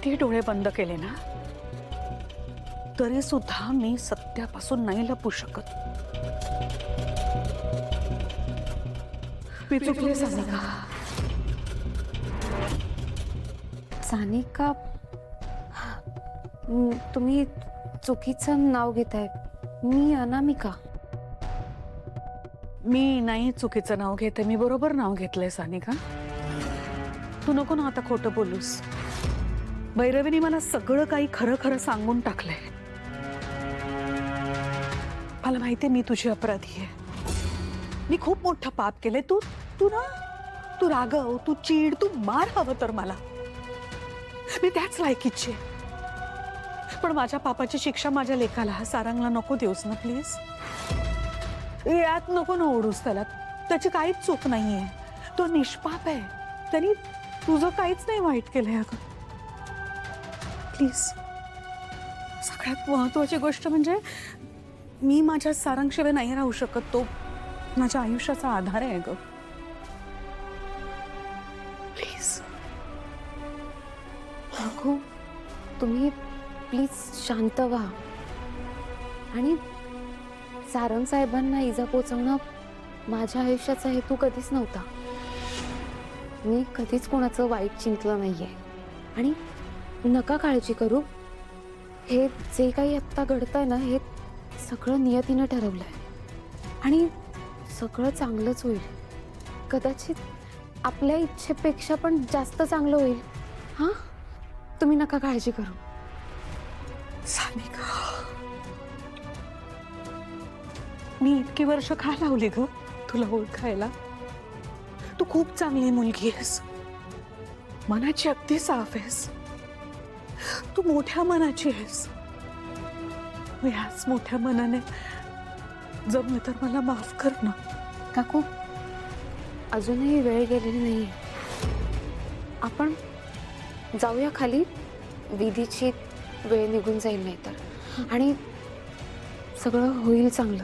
किती डोळे बंद केले ना तरी सुद्धा मी सत्यापासून नाही लपू शकत. मी चुकले सानिका. सानिका, तुम्ही चुकीचं नाव घेताय. मी अनामिका. मी नाही चुकीचं नाव घेते, मी बरोबर नाव घेतलंय सानिका. तू नको ना आता खोटं बोलूस. भैरवीने मला सगळं काही खरं खरं सांगून टाकलंय. मला माहितीये मी तुझी अपराधी आहे. मी खूप मोठं पाप केलंय. तू तू ना तू रागव, तू चीड, तू मार हवं तर मला, मी त्याच लायकीची आहे. पण माझ्या पापाची शिक्षा माझ्या लेकाला सारंगला नको देऊस ना प्लीज. यात नको ना ओढूस त्याला. त्याची काहीच चूक नाहीये. तो निष्पाप आहे. त्यांनी तुझं काहीच नाही वाईट केलंय अगं. प्लीज. सगळ्यात महत्वाची गोष्ट म्हणजे मी माझ्या सारंगशिवाय नाही राहू शकत. तो माझ्या आयुष्याचा आधार आहे ग. प्लीज. नको, तुम्ही प्लीज शांत व्हा. आणि सारंग साहेबांना इजा पोचवणं माझ्या आयुष्याचा हेतू कधीच नव्हता. मी कधीच कोणाचं वाईट चिंतलं नाहीये. आणि नका काळजी करू. हे जे काही आत्ता घडतंय ना, हे सगळं नियतीनं ठरवलंय आणि सगळं चांगलंच होईल. कदाचित आपल्या इच्छेपेक्षा पण जास्त चांगलं होईल. हां, तुम्ही नका काळजी करू. सानिका, मी इतकी वर्ष का लावली ग तुला ओळखायला? तू खूप चांगली मुलगी आहेस. मनाची अगदी साफ आहेस. तू मोठ्या मनाची आहेस. याच मोठ्या मनाने जमलं तर मला माफ कर ना. काकू, अजूनही वेळ गेलेली नाहीये. आपण जाऊया खाली. विधीची वेळ निघून जाईल नाही तर. आणि सगळं होईल चांगलं.